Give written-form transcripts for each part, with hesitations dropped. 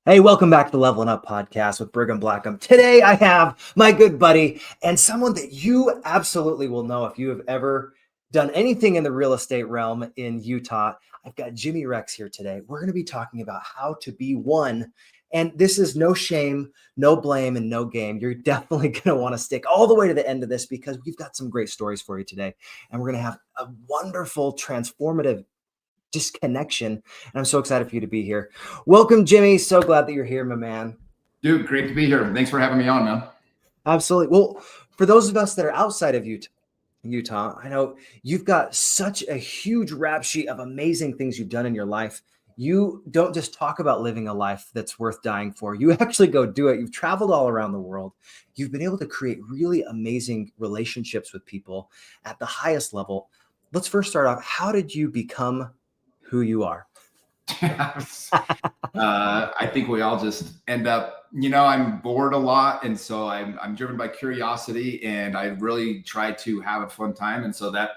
Hey, welcome back to the Leveling Up podcast with Brigham Blackham. Today I have my good buddy and someone that you absolutely will know if you have ever done anything in the real estate realm in Utah. I've got Jimmy Rex here today. We're going to be talking about how to be one. And this is no shame, no blame, and no game. You're definitely going to want to stick all the way to the end of this because we've got some great stories for you today. And we're going to have a wonderful, transformative disconnection. And I'm so excited for you to be here. Welcome, Jimmy. So glad that you're here, my man. Dude, great to be here. Thanks for having me on, man. Absolutely. Well, for those of us that are outside of Utah, I know you've got such a huge rap sheet of amazing things you've done in your life. You don't just talk about living a life that's worth dying for. You actually go do it. You've traveled all around the world. You've been able to create really amazing relationships with people at the highest level. Let's first start off. How did you become who you are? I think we all just end up, I'm bored a lot. And so I'm driven by curiosity and I really try to have a fun time. And so that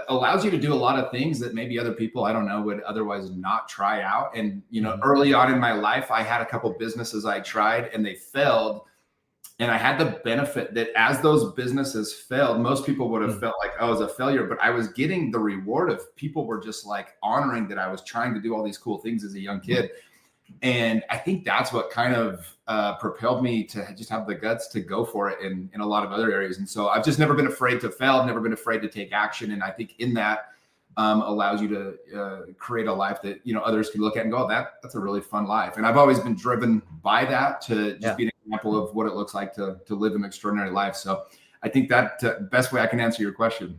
allows you to do a lot of things that maybe other people, I don't know, would otherwise not try out. And, early on in my life, I had a couple businesses I tried and they failed. And I had the benefit that as those businesses failed, most people would have felt like, oh, it was a failure, but I was getting the reward of people were just like honoring that I was trying to do all these cool things as a young kid. And I think that's what kind of propelled me to just have the guts to go for it in a lot of other areas. And so I've just never been afraid to fail. I've never been afraid to take action. And I think in that allows you to create a life that, others can look at and go, that's a really fun life. And I've always been driven by that to just be an example of what it looks like to live an extraordinary life. So I think that best way I can answer your question.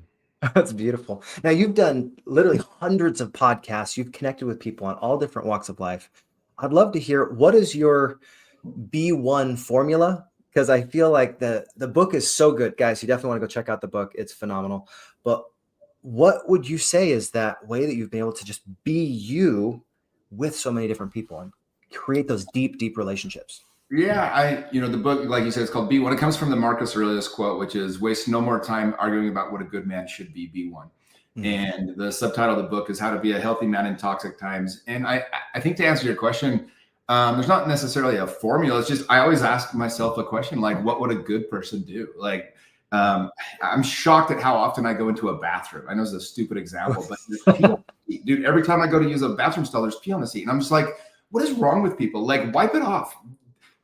That's beautiful. Now you've done literally hundreds of podcasts. You've connected with people on all different walks of life. I'd love to hear, what is your B1 formula? Because I feel like the book is so good. Guys, you definitely want to go check out the book. It's phenomenal. But what would you say is that way that you've been able to just be you with so many different people and create those deep, deep relationships? Yeah, the book, like you said, it's called B1. It comes from the Marcus Aurelius quote, which is waste no more time arguing about what a good man should be, B1. And the subtitle of the book is How to Be a Healthy Man in Toxic Times. And I think to answer your question, there's not necessarily a formula. It's just, I always ask myself a question, like, what would a good person do? Like, I'm shocked at how often I go into a bathroom. I know it's a stupid example, but dude, every time I go to use a bathroom stall, there's pee on the seat. And I'm just like, what is wrong with people? Like, wipe it off.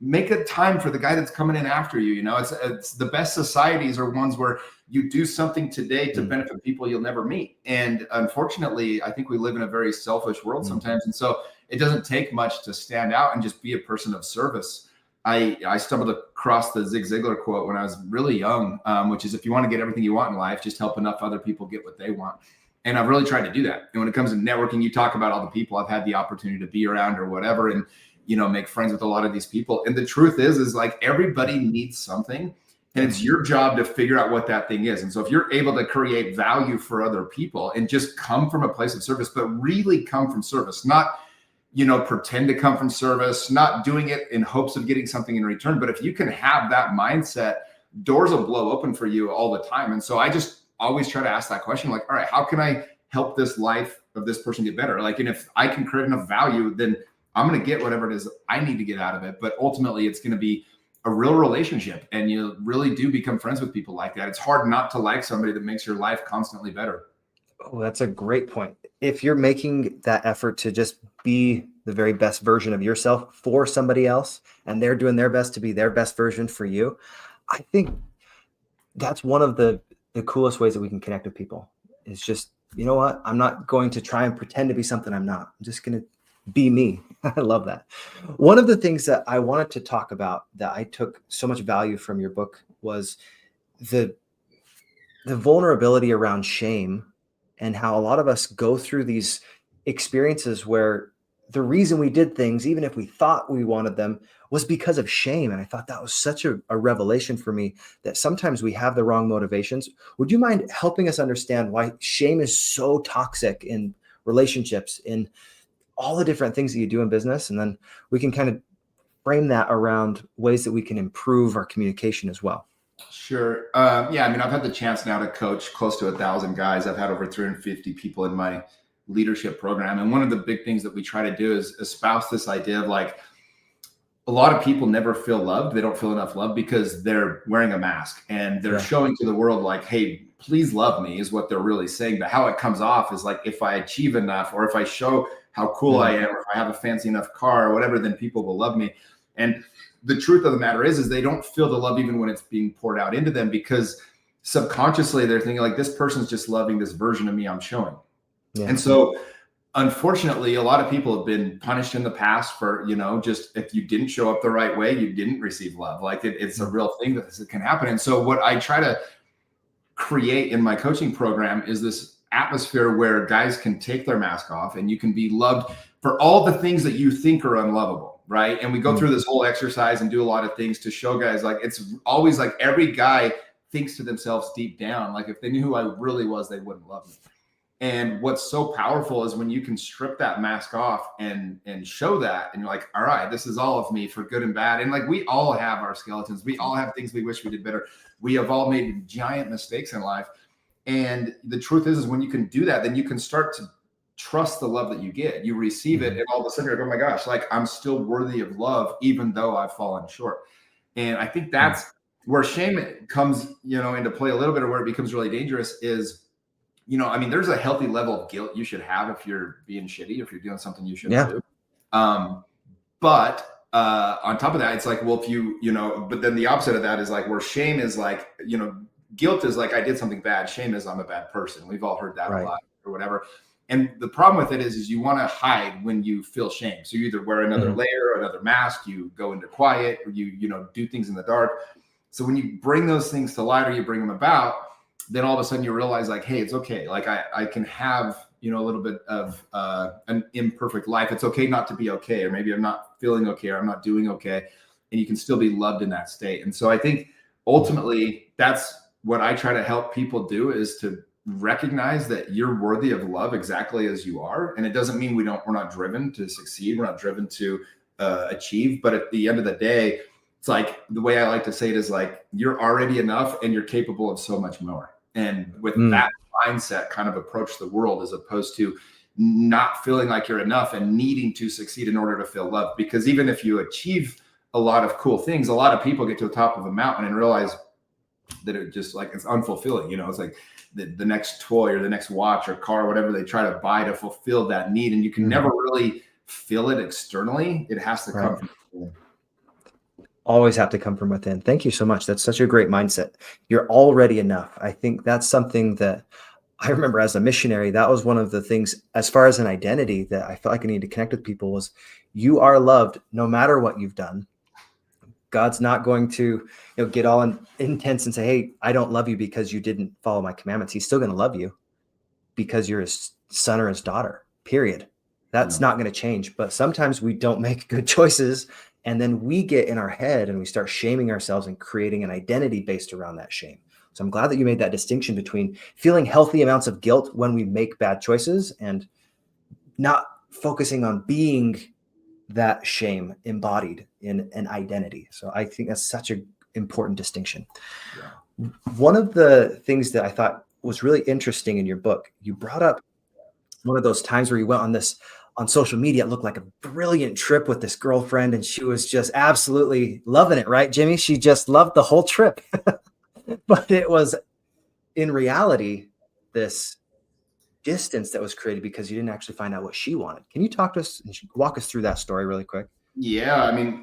Make a time for the guy that's coming in after you. It's the best societies are ones where you do something today to benefit people you'll never meet. And unfortunately, I think we live in a very selfish world sometimes. And so it doesn't take much to stand out and just be a person of service. I stumbled across the Zig Ziglar quote when I was really young, which is, if you want to get everything you want in life, just help enough other people get what they want. And I've really tried to do that. And when it comes to networking, you talk about all the people I've had the opportunity to be around or whatever, and make friends with a lot of these people. And the truth is like everybody needs something, and it's your job to figure out what that thing is. And so if you're able to create value for other people and just come from a place of service, but really come from service, not, pretend to come from service, not doing it in hopes of getting something in return. But if you can have that mindset, doors will blow open for you all the time. And so I just always try to ask that question, like, all right, how can I help this life of this person get better? Like, and if I can create enough value, then I'm going to get whatever it is I need to get out of it. But ultimately, it's going to be a real relationship. And you really do become friends with people like that. It's hard not to like somebody that makes your life constantly better. Oh, that's a great point. If you're making that effort to just be the very best version of yourself for somebody else, and they're doing their best to be their best version for you, I think that's one of the coolest ways that we can connect with people. Is just, you know what? I'm not going to try and pretend to be something I'm not. I'm just going to be me. I love that. One of the things that I wanted to talk about that I took so much value from your book was the vulnerability around shame, and how a lot of us go through these experiences where the reason we did things, even if we thought we wanted them, was because of shame. And I thought that was such a revelation for me, that sometimes we have the wrong motivations. Would you mind helping us understand why shame is so toxic in relationships, in all the different things that you do in business? And then we can kind of frame that around ways that we can improve our communication as well. Sure. I've had the chance now to coach close to 1,000 guys. I've had over 350 people in my leadership program. And one of the big things that we try to do is espouse this idea of like, a lot of people never feel loved. They don't feel enough love because they're wearing a mask and they're showing to the world like, hey, please love me, is what they're really saying. But how it comes off is like, if I achieve enough, or if I show how cool I am, or if I have a fancy enough car or whatever, then people will love me. And the truth of the matter is they don't feel the love even when it's being poured out into them, because subconsciously they're thinking like, this person's just loving this version of me I'm showing. Yeah. And so unfortunately, a lot of people have been punished in the past for, just if you didn't show up the right way, you didn't receive love. Like it's a real thing that can happen. And so what I try to create in my coaching program is this atmosphere where guys can take their mask off and you can be loved for all the things that you think are unlovable, right? And we go through this whole exercise and do a lot of things to show guys, like, it's always like every guy thinks to themselves deep down, like, if they knew who I really was, they wouldn't love me. And what's so powerful is when you can strip that mask off and show that, and you're like, all right, this is all of me for good and bad. And like, we all have our skeletons. We all have things we wish we did better. We have all made giant mistakes in life. And the truth is when you can do that, then you can start to trust the love that you get. You receive it, and all of a sudden you're like, oh my gosh, like, I'm still worthy of love, even though I've fallen short. And I think that's where shame comes, into play a little bit, or where it becomes really dangerous is, there's a healthy level of guilt you should have if you're being shitty, if you're doing something you shouldn't do. But on top of that, it's like, well, if you, but then the opposite of that is like, where shame is like, guilt is like, I did something bad. Shame is I'm a bad person. We've all heard that a lot or whatever. And the problem with it is you want to hide when you feel shame. So you either wear another layer or another mask, you go into quiet, or you do things in the dark. So when you bring those things to light, or you bring them about, then all of a sudden you realize like, hey, it's okay. Like I can have, a little bit of an imperfect life. It's okay not to be okay. Or maybe I'm not feeling okay, or I'm not doing okay. And you can still be loved in that state. And so I think ultimately that's what I try to help people do, is to recognize that you're worthy of love exactly as you are. And it doesn't mean we're not driven to succeed. We're not driven to achieve. But at the end of the day, it's like, the way I like to say it is like, you're already enough and you're capable of so much more. And with that mindset, kind of approach the world, as opposed to not feeling like you're enough and needing to succeed in order to feel loved. Because even if you achieve a lot of cool things, a lot of people get to the top of a mountain and realize that it just like, it's unfulfilling. It's like the next toy or the next watch or car, or whatever they try to buy to fulfill that need. And you can never really feel it externally. It has to come from within. Always have to come from within. Thank you so much. That's such a great mindset. You're already enough. I think that's something that I remember as a missionary. That was one of the things, as far as an identity, that I felt like I needed to connect with people, was you are loved no matter what you've done. God's not going to get all intense and say, hey, I don't love you because you didn't follow my commandments. He's still going to love you because you're his son or his daughter, period. That's not going to change. But sometimes we don't make good choices. And then we get in our head and we start shaming ourselves and creating an identity based around that shame. So I'm glad that you made that distinction between feeling healthy amounts of guilt when we make bad choices and not focusing on being that shame embodied in an identity. So I think that's such an important distinction. Yeah. One of the things that I thought was really interesting in your book, you brought up one of those times where you went on social media. It looked like a brilliant trip with this girlfriend, and she was just absolutely loving it, right, Jimmy? She just loved the whole trip. But it was, in reality, this distance that was created because you didn't actually find out what she wanted. Can you talk to us and walk us through that story really quick? Yeah,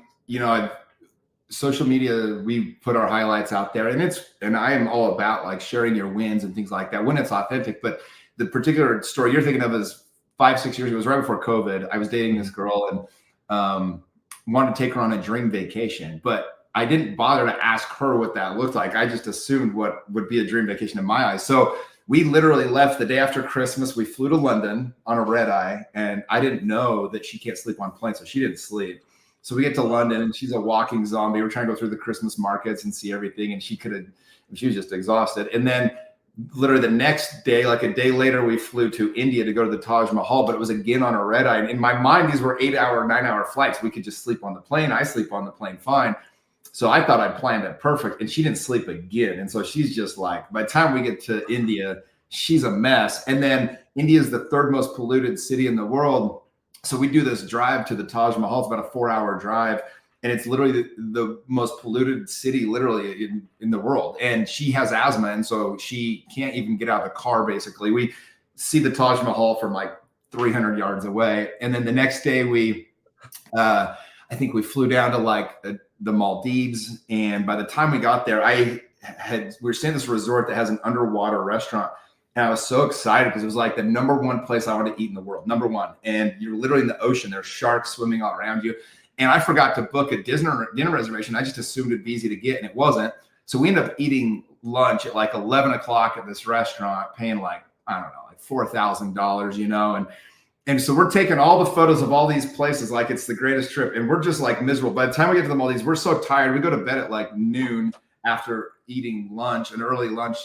social media, we put our highlights out there, and I am all about like sharing your wins and things like that when it's authentic. But the particular story you're thinking of is 5-6 years ago. It was right before COVID. I was dating this girl and wanted to take her on a dream vacation, but I didn't bother to ask her what that looked like. I just assumed what would be a dream vacation in my eyes. So we literally left the day after Christmas. We flew to London on a red eye, and I didn't know that she can't sleep on planes, so she didn't sleep. So we get to London, and she's a walking zombie. We're trying to go through the Christmas markets and see everything, and she was just exhausted. And then literally the next day, like a day later, we flew to India to go to the Taj Mahal, but it was again on a red eye. And in my mind, these were 8-hour, 9-hour flights. We could just sleep on the plane. I sleep on the plane fine. So I thought I planned it perfect, and she didn't sleep again. And so she's just like, by the time we get to India, she's a mess. And then India is the third most polluted city in the world. So we do this drive to the Taj Mahal. It's about a 4-hour drive. And it's literally the most polluted city literally in the world. And she has asthma. And so she can't even get out of the car, basically. We see the Taj Mahal from like 300 yards away. And then the next day I think we flew down to like the Maldives. And by the time we got there, we were staying in this resort that has an underwater restaurant. And I was so excited because it was like the number one place I wanted to eat in the world, number one. And you're literally in the ocean. There's sharks swimming all around you. And I forgot to book a dinner reservation. I just assumed it'd be easy to get, and it wasn't. So we ended up eating lunch at like 11 o'clock at this restaurant, paying like, I don't know, like $4,000, you know? And so we're taking all the photos of all these places like it's the greatest trip. And we're just like miserable. By the time we get to the Maldives, we're so tired. We go to bed at like noon after eating lunch, an early lunch,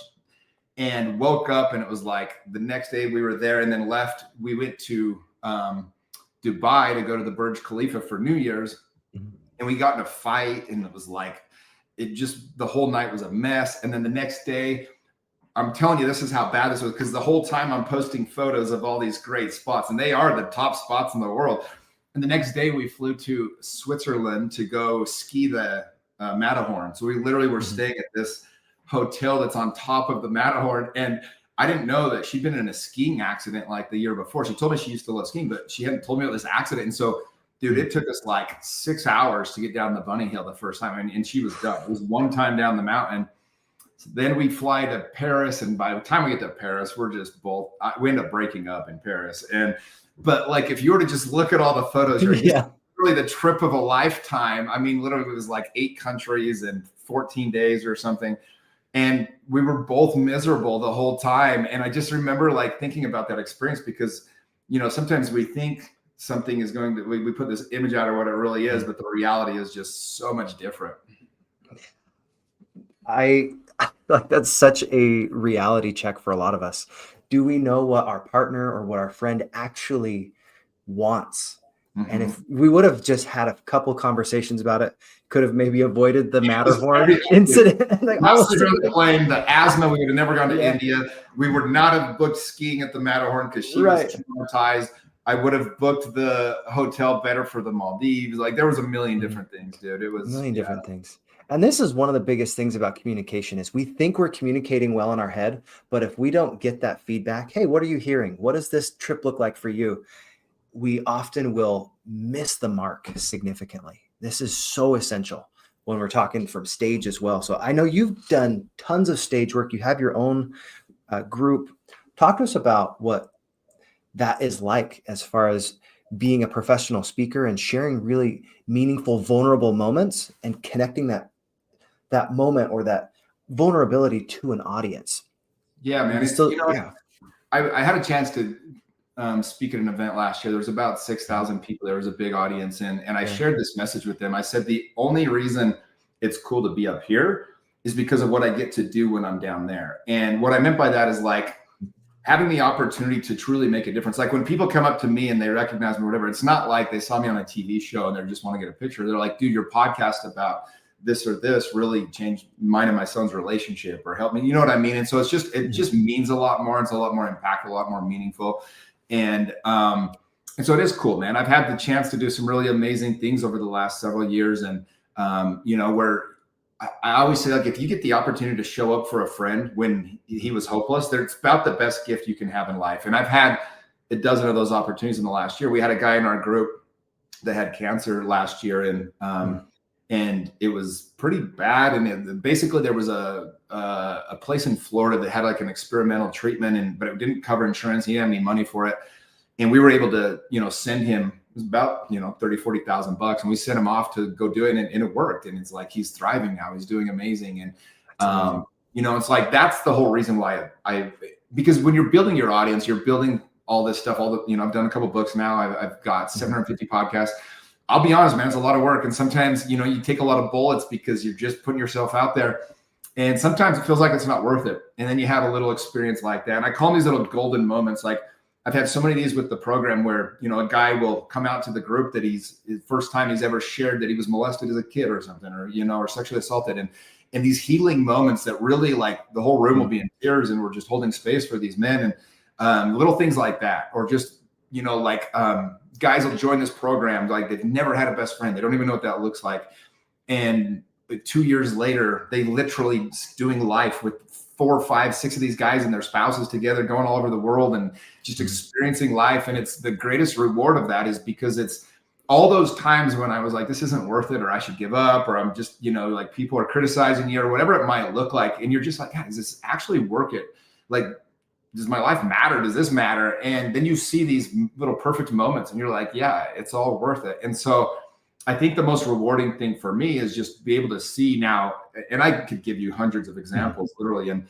and woke up, and it was like the next day we were there and then left. We went to Dubai to go to the Burj Khalifa for New Year's, and we got in a fight, and it was like, the whole night was a mess. And then the next day, I'm telling you, this is how bad this was, because the whole time I'm posting photos of all these great spots, and they are the top spots in the world. And the next day we flew to Switzerland to go ski the Matterhorn. So we literally were staying at this hotel that's on top of the Matterhorn. And I didn't know that she'd been in a skiing accident like the year before. She told me she used to love skiing, but she hadn't told me about this accident. And so, dude, it took us like 6 hours to get down the bunny hill the first time. And she was done. It was one time down the mountain. So then we fly to Paris. And by the time we get to Paris, we're just we end up breaking up in Paris. But like, if you were to just look at all the photos, really the trip of a lifetime. I mean, literally it was like 8 countries and 14 days or something. And we were both miserable the whole time. And I just remember like thinking about that experience, because, you know, sometimes we think something is going to, we put this image out of what it really is, but the reality is just so much different. I like that's such a reality check for a lot of us. Do we know what our partner or what our friend actually wants? And if we would have just had a couple conversations about it, could have maybe avoided the Matterhorn incident. Like, I was really playing the asthma. We would have never gone to India. We would not have booked skiing at the Matterhorn because she was traumatized. I would have booked the hotel better for the Maldives. Like, there was a million different things, dude. It was a million different things. And this is one of the biggest things about communication is we think we're communicating well in our head, but if we don't get that feedback, hey, what are you hearing? What does this trip look like for you? We often will miss the mark significantly. This is so essential when we're talking from stage as well. So I know you've done tons of stage work. You have your own group. Talk to us about what that is like as far as being a professional speaker and sharing really meaningful, vulnerable moments and connecting that moment or that vulnerability to an audience. Yeah, man. I had a chance to speak at an event last year. There was about 6,000 people. There was a big audience. And I shared this message with them. I said, the only reason it's cool to be up here is because of what I get to do when I'm down there. And what I meant by that is like having the opportunity to truly make a difference. Like when people come up to me and they recognize me or whatever, it's not like they saw me on a TV show and they just want to get a picture. They're like, dude, your podcast about this or this really changed mine and my son's relationship or helped me. You know what I mean? And so it just means a lot more. It's a lot more impactful, a lot more meaningful. And so it is cool, man. I've had the chance to do some really amazing things over the last several years. And, where I always say, like, if you get the opportunity to show up for a friend when he was hopeless, it's about the best gift you can have in life. And I've had a dozen of those opportunities in the last year. We had a guy in our group that had cancer last year, and it was pretty bad. And basically there was a place in Florida that had like an experimental treatment, but it didn't cover insurance. He didn't have any money for it. And we were able to, send him, it was about, $30,000-$40,000. And we sent him off to go do it, and it worked. And it's like, he's thriving now. He's doing amazing. And, it's like, that's the whole reason why because when you're building your audience, you're building all this stuff, I've done a couple books now. I've got 750 podcasts. I'll be honest, man, it's a lot of work. And sometimes, you take a lot of bullets because you're just putting yourself out there. And sometimes it feels like it's not worth it. And then you have a little experience like that. And I call them these little golden moments. Like I've had so many of these with the program where, a guy will come out to the group that his first time he's ever shared that he was molested as a kid or something, or sexually assaulted. And and these healing moments that really like the whole room will be in tears and we're just holding space for these men, and little things like that. Or just, like guys will join this program, like they've never had a best friend. They don't even know what that looks like. And 2 years later, they literally doing life with 4, 5, 6 of these guys and their spouses together, going all over the world and just experiencing life. And it's the greatest reward of that is because it's all those times when I was like, this isn't worth it, or I should give up, or I'm just, like people are criticizing you or whatever it might look like. And you're just like, God, does this actually work it? Like, does my life matter? Does this matter? And then you see these little perfect moments and you're like, yeah, it's all worth it. And so I think the most rewarding thing for me is just be able to see now, and I could give you hundreds of examples literally. And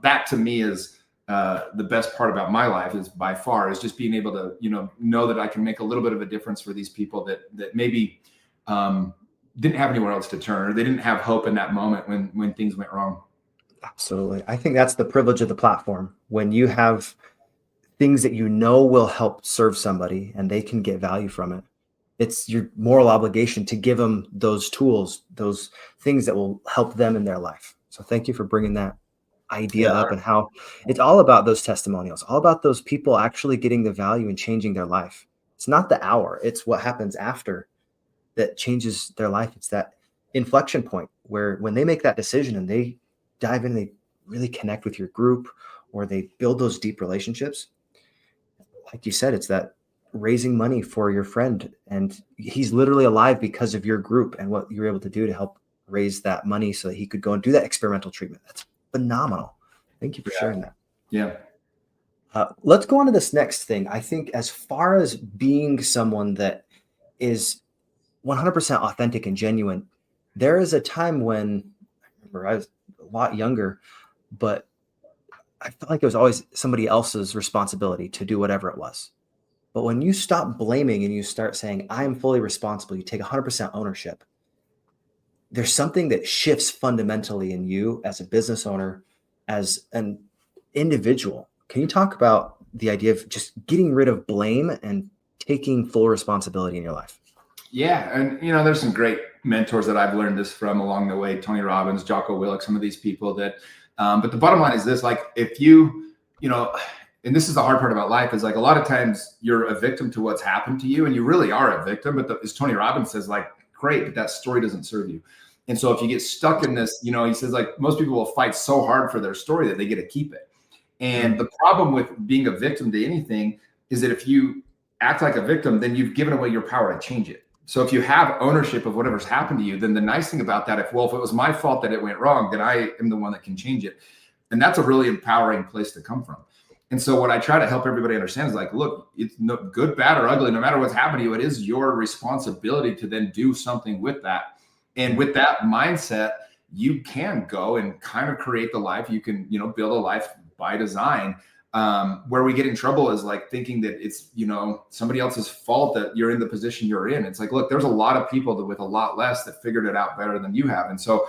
that to me is the best part about my life is by far is just being able to, know that I can make a little bit of a difference for these people that maybe didn't have anywhere else to turn, or they didn't have hope in that moment when things went wrong. Absolutely. I think that's the privilege of the platform. When you have things that will help serve somebody and they can get value from it, it's your moral obligation to give them those tools, those things that will help them in their life. So thank you for bringing that idea up, and how it's all about those testimonials, all about those people actually getting the value and changing their life. It's not the hour, it's what happens after that changes their life. It's that inflection point where when they make that decision and they dive in, they really connect with your group, or they build those deep relationships. Like you said, it's that raising money for your friend, and he's literally alive because of your group and what you were able to do to help raise that money so that he could go and do that experimental treatment. That's phenomenal. Thank you for sharing that. Yeah. Let's go on to this next thing. I think as far as being someone that is 100% authentic and genuine, there is a time when I was a lot younger, but I felt like it was always somebody else's responsibility to do whatever it was. But when you stop blaming and you start saying, I am fully responsible, you take 100% ownership, there's something that shifts fundamentally in you as a business owner, as an individual. Can you talk about the idea of just getting rid of blame and taking full responsibility in your life? Yeah. And, there's some great mentors that I've learned this from along the way. Tony Robbins, Jocko Willink, some of these people that, but the bottom line is this, like if you, and this is the hard part about life, is like a lot of times you're a victim to what's happened to you, and you really are a victim. But as Tony Robbins says, like, great, but that story doesn't serve you. And so if you get stuck in this, he says, like, most people will fight so hard for their story that they get to keep it. And the problem with being a victim to anything is that if you act like a victim, then you've given away your power to change it. So if you have ownership of whatever's happened to you, then the nice thing about that, if it was my fault that it went wrong, then I am the one that can change it. And that's a really empowering place to come from. And so what I try to help everybody understand is like, look, it's no good, bad, or ugly, no matter what's happened to you, it is your responsibility to then do something with that. And with that mindset, you can go and kind of create the life. You can, build a life by design. Where we get in trouble is like thinking that it's, somebody else's fault that you're in the position you're in. It's like, look, there's a lot of people with a lot less that figured it out better than you have. And so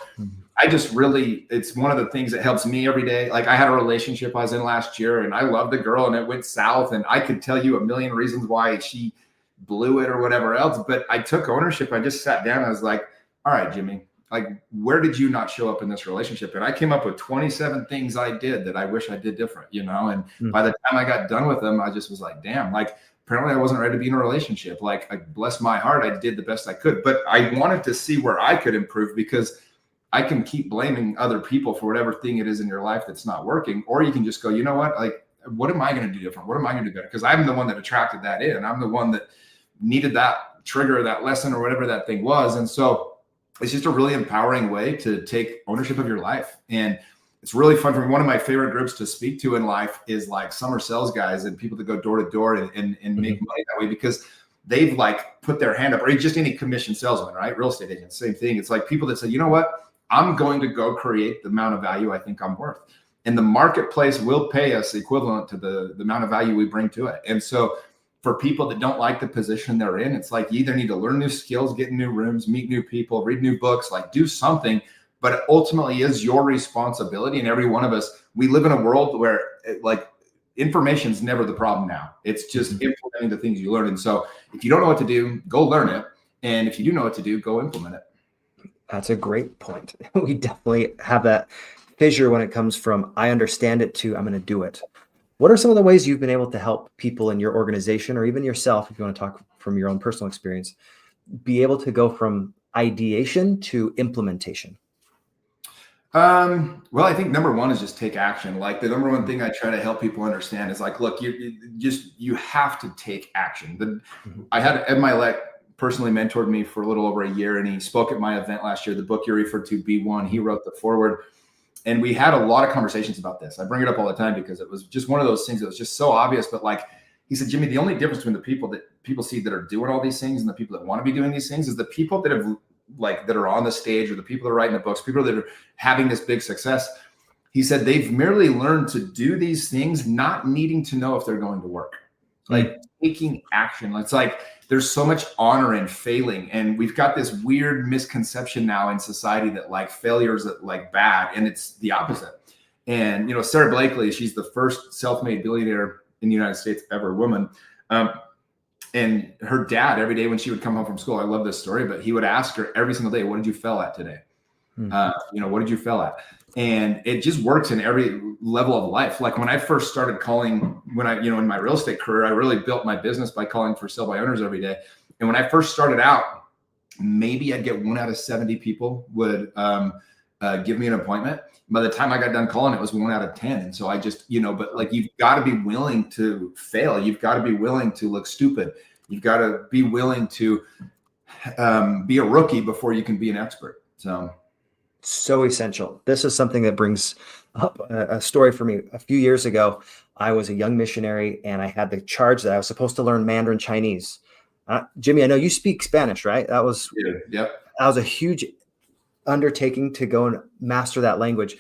I just really, it's one of the things that helps me every day. Like I had a relationship I was in last year and I loved a girl and it went south, and I could tell you a million reasons why she blew it or whatever else. But I took ownership. I just sat down and I was like, all right, Jimmy, like, where did you not show up in this relationship? And I came up with 27 things I did that I wish I did different, and by the time I got done with them, I just was like, damn, like, apparently I wasn't ready to be in a relationship. Like, I bless my heart, I did the best I could, but I wanted to see where I could improve, because I can keep blaming other people for whatever thing it is in your life that's not working. Or you can just go, you know what, like, what am I going to do different? What am I going to do better? Because I'm the one that attracted that in. I'm the one that needed that trigger, that lesson, or whatever that thing was. And so it's just a really empowering way to take ownership of your life. And it's really fun for me. One of my favorite groups to speak to in life is like summer sales guys and people that go door to door and make money that way, because they've like put their hand up, or just any commission salesman, right? Real estate agents, same thing. It's like people that say, you know what, I'm going to go create the amount of value I think I'm worth. And the marketplace will pay us equivalent to the amount of value we bring to it. And so for people that don't like the position they're in, it's like you either need to learn new skills, get in new rooms, meet new people, read new books, like do something, but it ultimately is your responsibility. And every one of us, we live in a world where like information is never the problem now. It's just implementing the things you learn. And so if you don't know what to do, go learn it. And if you do know what to do, go implement it. That's a great point. We definitely have that fissure when it comes from I understand it to I'm going to do it. What are some of the ways you've been able to help people in your organization or even yourself, if you want to talk from your own personal experience, be able to go from ideation to implementation? Well, I think number one is just take action. Like the number one thing I try to help people understand is like, look, you have to take action. Mhm. I had Ed Milet personally mentored me for a little over a year, and he spoke at my event last year. The book you referred to, B1, he wrote the foreword, and we had a lot of conversations about this. I bring it up all the time because it was just one of those things that was just so obvious. But like he said, Jimmy, the only difference between the people that people see that are doing all these things and the people that want to be doing these things is the people that have like that are on the stage or the people that are writing the books, people that are having this big success. He said they've merely learned to do these things, not needing to know if they're going to work. Like taking action. It's like there's so much honor in failing, and we've got this weird misconception now in society that like failure is like bad, and it's the opposite. And Sarah Blakely, she's the first self-made billionaire in the United States ever, woman. And her dad, every day when she would come home from school, I love this story, but he would ask her every single day, "What did you fail at today? What did you fail at?" And it just works in every level of life. Like when I first started calling, in my real estate career, I really built my business by calling for sell by owners every day. And when I first started out, maybe I'd get 1 out of 70 people would give me an appointment. By the time I got done calling, it was 1 out of 10. And so I just, but like, you've got to be willing to fail. You've got to be willing to look stupid. You've got to be willing to be a rookie before you can be an expert. So essential. This is something that brings up a story for me. A few years ago, I was a young missionary and I had the charge that I was supposed to learn Mandarin Chinese. Jimmy, I know you speak Spanish, right? That was a huge undertaking to go and master that language.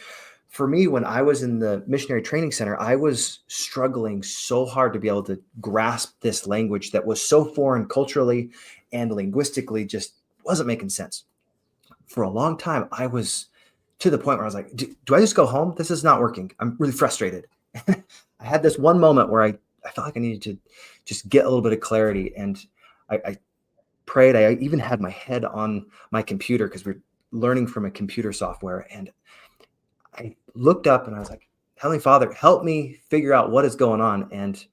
For me, when I was in the missionary training center, I was struggling so hard to be able to grasp this language that was so foreign culturally and linguistically, just wasn't making sense. For a long time, I was to the point where I was like, do I just go home? This is not working. I'm really frustrated. I had this one moment where I felt like I needed to just get a little bit of clarity. And I prayed. I even had my head on my computer because we're learning from a computer software. And I looked up and I was like, Heavenly Father, help me figure out what is going on. And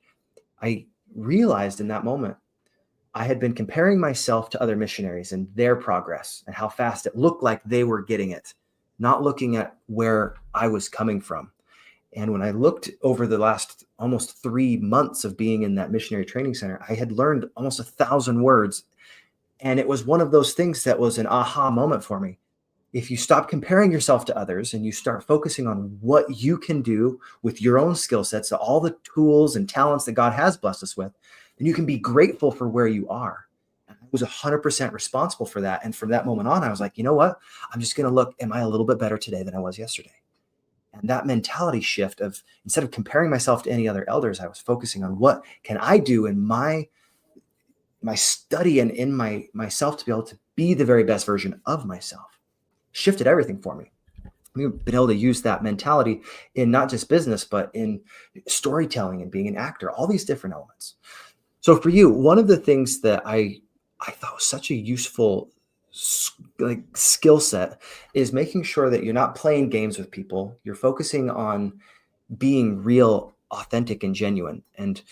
I realized in that moment, I had been comparing myself to other missionaries and their progress and how fast it looked like they were getting it, not looking at where I was coming from. And when I looked over the last almost 3 months of being in that missionary training center, I had learned almost 1,000 words. And it was one of those things that was an aha moment for me. If you stop comparing yourself to others and you start focusing on what you can do with your own skill sets, so all the tools and talents that God has blessed us with, then you can be grateful for where you are. And I was 100% responsible for that. And from that moment on, I was like, you know what? I'm just going to look, am I a little bit better today than I was yesterday? And that mentality shift of instead of comparing myself to any other elders, I was focusing on what can I do in my study and in myself to be able to be the very best version of myself. Shifted everything for me. We've been able to use that mentality in not just business, but in storytelling and being an actor, all these different elements. So for you, one of the things that I thought was such a useful skill set is making sure that you're not playing games with people. You're focusing on being real, authentic, and genuine. And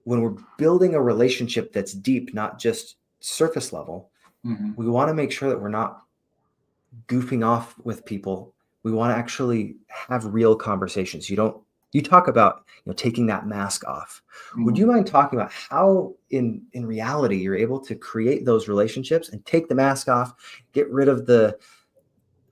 when we're building a relationship that's deep, not just surface level, we want to make sure that we're not goofing off with people. We want to actually have real conversations. You talk about taking that mask off. Would you mind talking about how in reality you're able to create those relationships and take the mask off, get rid of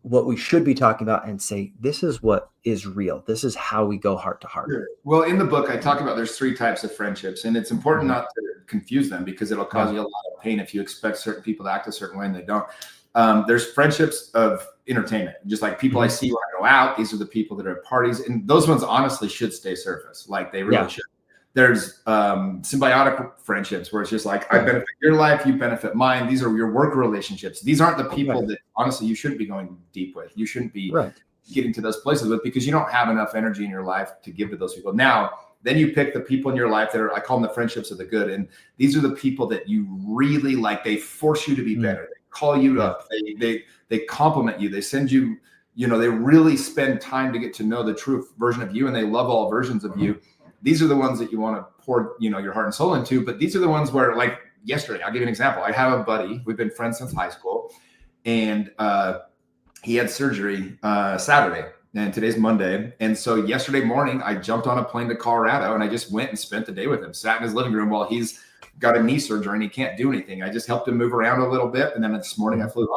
what we should be talking about and say, this is what is real. This is how we go heart to heart. Sure. Well, in the book, I talk about there's 3 types of friendships, and it's important not to confuse them because it'll cause you a lot of pain if you expect certain people to act a certain way and they don't. There's friendships of entertainment, just like people I see when I go out. These are the people that are at parties, and those ones honestly should stay surface, like they really should. There's symbiotic friendships where it's just like I benefit your life, you benefit mine. These are your work relationships. These aren't the people that honestly you shouldn't be going deep with. You shouldn't be getting to those places with because you don't have enough energy in your life to give to those people. Now, then you pick the people in your life that I call them the friendships of the good. And these are the people that you really like. They force you to be better. They call you Yeah. up, they compliment you, they send you, they really spend time to get to know the true version of you, and they love all versions of you. These are the ones that you want to pour, your heart and soul into. But these are the ones where, like yesterday, I'll give you an example. I have a buddy, we've been friends since high school, and he had surgery Saturday, and today's Monday. And so yesterday morning, I jumped on a plane to Colorado, and I just went and spent the day with him, sat in his living room while he's got a knee surgery and he can't do anything. I just helped him move around a little bit. And then this morning I flew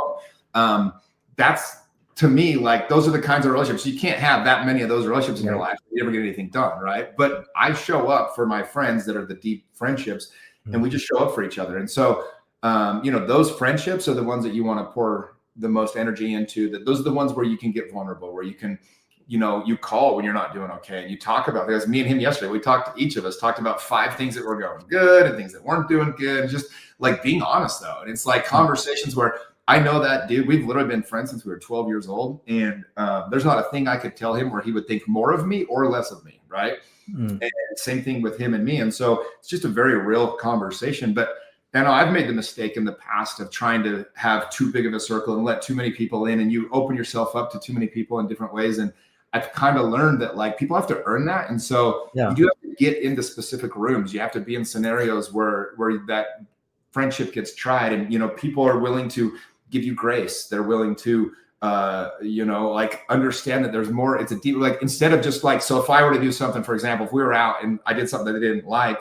home. That's, to me, like, those are the kinds of relationships. You can't have that many of those relationships in your life. You never get anything done, right? But I show up for my friends that are the deep friendships, and we just show up for each other. And so, those friendships are the ones that you want to pour the most energy into. That those are the ones where you can get vulnerable, where you can, you call when you're not doing okay, and you talk about, because me and him yesterday, each of us talked about 5 things that were going good and things that weren't doing good, and just like being honest though. And it's like conversations where I know that dude, we've literally been friends since we were 12 years old. And there's not a thing I could tell him where he would think more of me or less of me. Right. And same thing with him and me. And so it's just a very real conversation. But I've made the mistake in the past of trying to have too big of a circle and let too many people in, and you open yourself up to too many people in different ways. And I've kind of learned that, like, people have to earn that. And so you do have to get into specific rooms. You have to be in scenarios where that friendship gets tried, and, people are willing to give you grace. They're willing to, like, understand that there's more. It's a deep, like, instead of just like, so if I were to do something, for example, if we were out and I did something that they didn't like,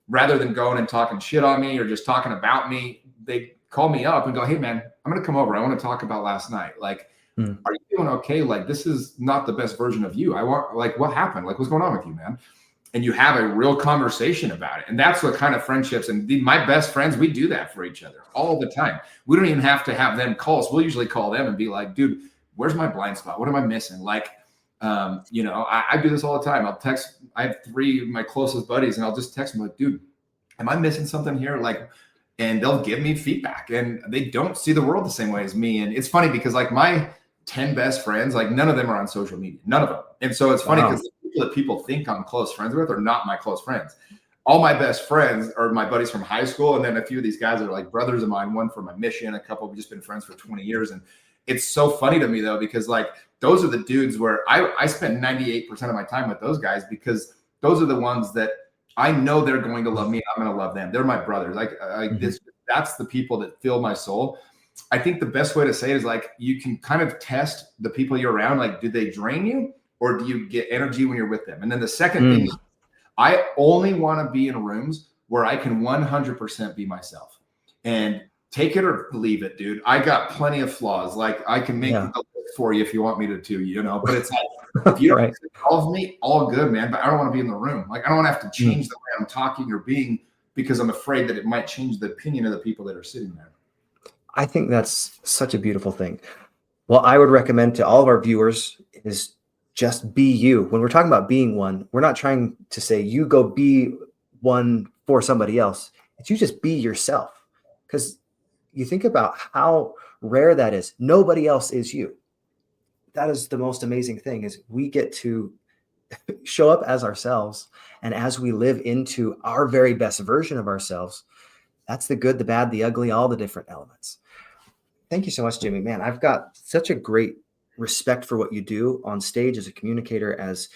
rather than going and talking shit on me or just talking about me, they call me up and go, hey man, I'm going to come over. I want to talk about last night. Like, are you doing okay? Like, this is not the best version of you. I want, like, what happened? Like, what's going on with you, man? And you have a real conversation about it. And that's what kind of friendships, and my best friends, we do that for each other all the time. We don't even have to have them call us. We'll usually call them and be like, dude, where's my blind spot? What am I missing? Like, I do this all the time. I have 3 of my closest buddies, and I'll just text them like, dude, am I missing something here? Like, and they'll give me feedback, and they don't see the world the same way as me. And it's funny because, like, my 10 best friends, like, none of them are on social media, none of them. And so it's funny because the people that people think I'm close friends with are not my close friends. All my best friends are my buddies from high school. And then a few of these guys are like brothers of mine, one for my mission, a couple have just been friends for 20 years. And it's so funny to me though, because, like, those are the dudes where I spend 98% of my time with those guys, because those are the ones that I know they're going to love me. I'm going to love them. They're my brothers. That's the people that fill my soul. I think the best way to say it is, like, you can kind of test the people you're around. Like, do they drain you, or do you get energy when you're with them? And then the second thing is, I only want to be in rooms where I can 100% be myself, and take it or leave it, dude. I got plenty of flaws. Like, I can make the list for you if you want me to, but it's like, if you don't involve me, all good, man. But I don't want to be in the room. Like, I don't want to have to change the way I'm talking or being, because I'm afraid that it might change the opinion of the people that are sitting there. I think that's such a beautiful thing. Well, I would recommend to all of our viewers is just be you. When we're talking about being one, we're not trying to say you go be one for somebody else. It's you just be yourself. Because you think about how rare that is. Nobody else is you. That is the most amazing thing, is we get to show up as ourselves. And as we live into our very best version of ourselves, that's the good, the bad, the ugly, all the different elements. Thank you so much, Jimmy. Man, I've got such a great respect for what you do on stage as a communicator, as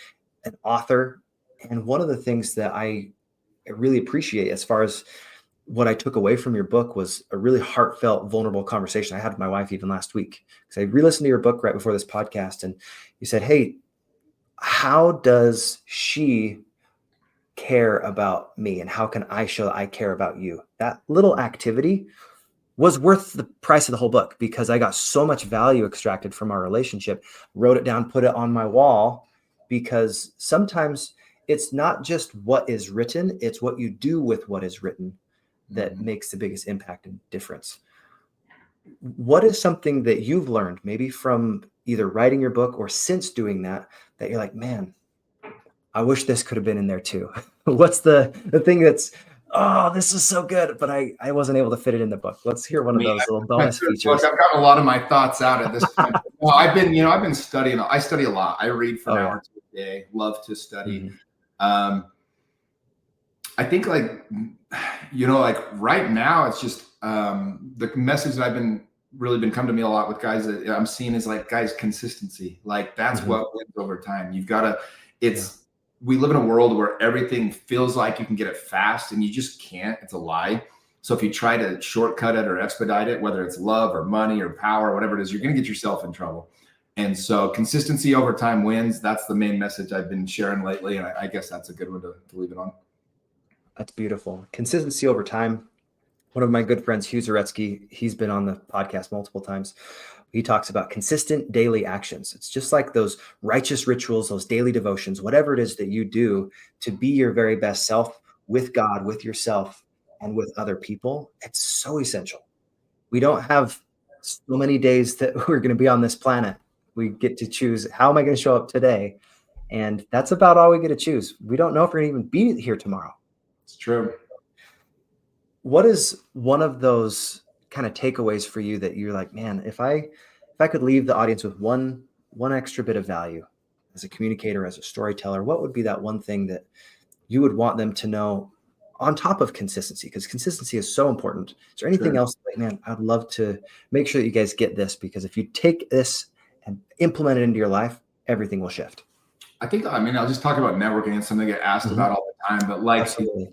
an author. And one of the things that I really appreciate, as far as what I took away from your book, was a really heartfelt, vulnerable conversation I had with my wife even last week. Because I re-listened to your book right before this podcast, and you said, hey, how does she care about me, and how can I show that I care about you? That little activity was worth the price of the whole book, because I got so much value extracted from our relationship. Wrote it down, put it on my wall, because sometimes it's not just what is written, it's what you do with what is written that makes the biggest impact and difference. What is something that you've learned, maybe from either writing your book or since doing that you're like, man, I wish this could have been in there too? What's the thing that's, oh, this is so good, but I wasn't able to fit it in the book? Let's hear one of those little bonus features. Look, I've got a lot of my thoughts out at this point. Well, I've been studying. I study a lot. I read for an hour a day. Love to study. I think, like, like right now, it's just the message that I've been really been come to me a lot with guys that I'm seeing is like, guys, consistency. Like that's what wins over time. You've got to, we live in a world where everything feels like you can get it fast and you just can't. It's a lie. So if you try to shortcut it or expedite it, whether it's love or money or power, whatever it is, you're going to get yourself in trouble. And so consistency over time wins. That's the main message I've been sharing lately. And I guess that's a good one to leave it on. That's beautiful. Consistency over time. One of my good friends, Hugh Zaretsky, he's been on the podcast multiple times. He talks about consistent daily actions. It's just like those righteous rituals, those daily devotions, whatever it is that you do to be your very best self with God, with yourself, and with other people. It's so essential. We don't have so many days that we're going to be on this planet. We get to choose, how am I going to show up today? And that's about all we get to choose. We don't know if we're going to even be here tomorrow. It's true. What is one of those kind of takeaways for you that you're like, man, if I could leave the audience with one extra bit of value as a communicator, as a storyteller, what would be that one thing that you would want them to know on top of consistency? Because consistency is so important. Is there anything else like, man, I'd love to make sure that you guys get this, because if you take this and implement it into your life, everything will shift. I think, I'll just talk about networking. It's something I get asked about all the time, but like, Absolutely.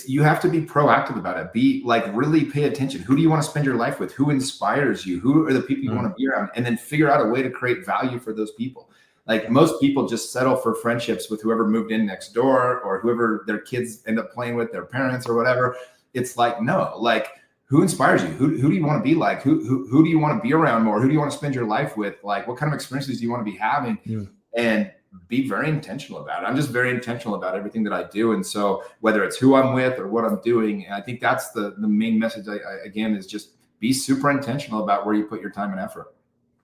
you have to be proactive about it. Be like, really pay attention. Who do you want to spend your life with? Who inspires you? Who are the people you want to be around? And then figure out a way to create value for those people. Like most people just settle for friendships with whoever moved in next door or whoever their kids end up playing with, their parents or whatever. It's like, no, like who inspires you? Who do you want to be like? Who do you want to be around more? Who do you want to spend your life with? Like what kind of experiences do you want to be having? And be very intentional about it. I'm just very intentional about everything that I do. And so whether it's who I'm with or what I'm doing, and I think that's the main message again, is just be super intentional about where you put your time and effort.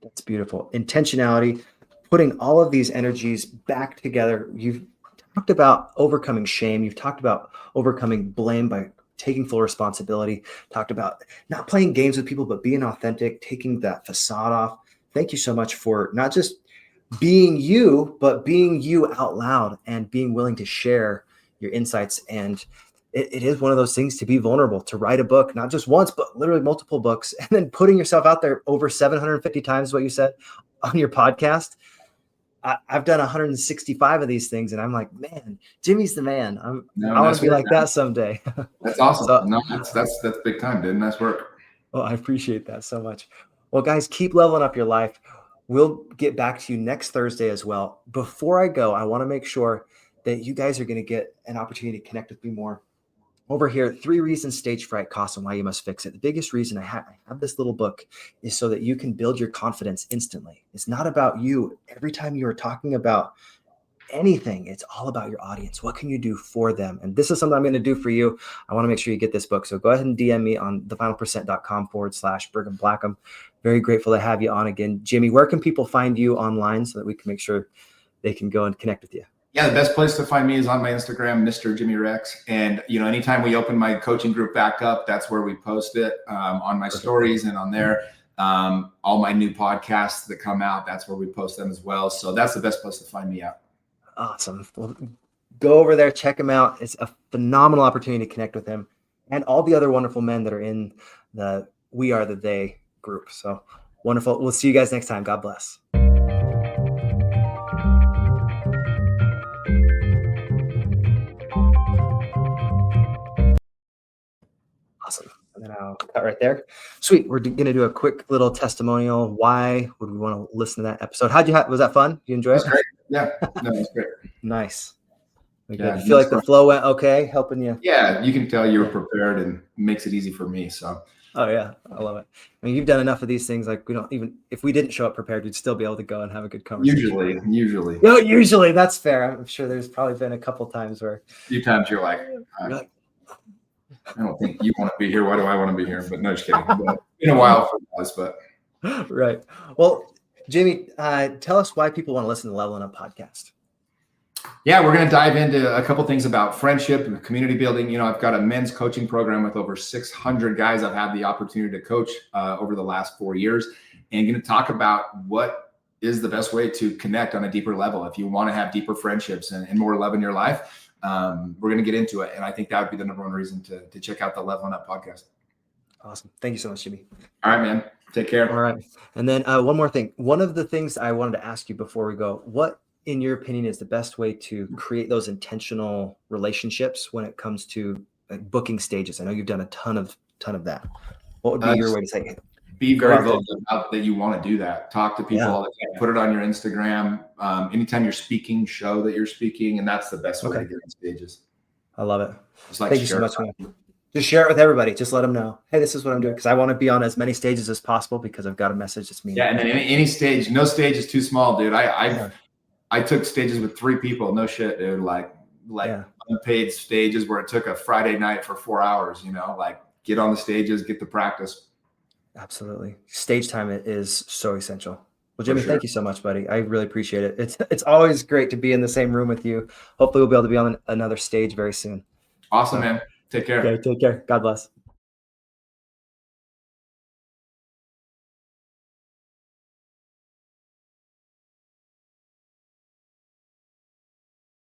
That's beautiful. Intentionality, putting all of these energies back together. You've talked about overcoming shame. You've talked about overcoming blame by taking full responsibility, talked about not playing games with people, but being authentic, taking that facade off. Thank you so much for not just being you, but being you out loud and being willing to share your insights. And it is one of those things to be vulnerable, to write a book, not just once, but literally multiple books, and then putting yourself out there over 750 times, what you said on your podcast. I've done 165 of these things, and I'm like, man, Jimmy's the man. I want to be like that someday. That's awesome. So, no, that's big time, dude. Nice work. Well, I appreciate that so much. Well, guys, keep leveling up your life. We'll get back to you next Thursday as well. Before I go, I want to make sure that you guys are going to get an opportunity to connect with me more. Over here, 3 reasons stage fright costs and why you must fix it. The biggest reason I have this little book is so that you can build your confidence instantly. It's not about you. Every time you are talking about anything, it's all about your audience. What can you do for them? And this is something I'm going to do for you. I want to make sure you get this book. So go ahead and DM me on thefinalpercent.com/Brigham Blackham. Very grateful to have you on again. Jimmy, where can people find you online so that we can make sure they can go and connect with you? Yeah, the best place to find me is on my Instagram, Mr. Jimmy Rex. And, anytime we open my coaching group back up, that's where we post it on my stories and on there. All my new podcasts that come out, that's where we post them as well. So that's the best place to find me at. Awesome. Well, go over there, check him out. It's a phenomenal opportunity to connect with him and all the other wonderful men that are in the We Are the They group. So wonderful. We'll see you guys next time. God bless. Awesome. And then I'll cut right there. Sweet. We're going to do a quick little testimonial. Why would we want to listen to that episode? Was that fun? You enjoy it? Great. Yeah. No, it's great. Nice. Yeah, you feel like the flow went okay, helping you? Yeah, you can tell you were prepared and makes it easy for me. So. Oh yeah, I love it. I mean, you've done enough of these things. Like if we didn't show up prepared, we'd still be able to go and have a good conversation. Usually. No, usually that's fair. I'm sure there's probably been a couple times where. A few times you're like, I don't think you want to be here. Why do I want to be here? But no, just kidding. But it's been a while for us, but. Right. Well, Jamie, tell us why people want to listen to Leveling Up podcast. Yeah, we're going to dive into a couple things about friendship and community building. I've got a men's coaching program with over 600 guys I've had the opportunity to coach over the last 4 years, and going to talk about what is the best way to connect on a deeper level. If you want to have deeper friendships and more love in your life, we're going to get into it. And I think that would be the number one reason to check out the Leveling Up podcast. Awesome. Thank you so much, Jimmy. All right, man. Take care. All right. And then one more thing. One of the things I wanted to ask you before we go, what, in your opinion, is the best way to create those intentional relationships when it comes to like booking stages? I know you've done a ton of that. What would be your way to say, Be go very out there? vocal about that you want to do that. Talk to people Yeah. all the time. Put it on your Instagram. Anytime you're speaking, show that you're speaking, and that's the best way to get on stages. I love it. Just like Thank you so much, man. Just share it with everybody. Just let them know, hey, this is what I'm doing, because I want to be on as many stages as possible because I've got a message that's meaningful. Yeah, and then any stage, no stage is too small, dude. I took stages with 3 people. No shit, dude. Like unpaid stages where it took a Friday night for 4 hours. You know, like get on the stages, get the practice. Absolutely. Stage time is so essential. Well, Jimmy, thank you so much, buddy. I really appreciate it. It's always great to be in the same room with you. Hopefully we'll be able to be on another stage very soon. Awesome, man. Take care. Okay, take care. God bless.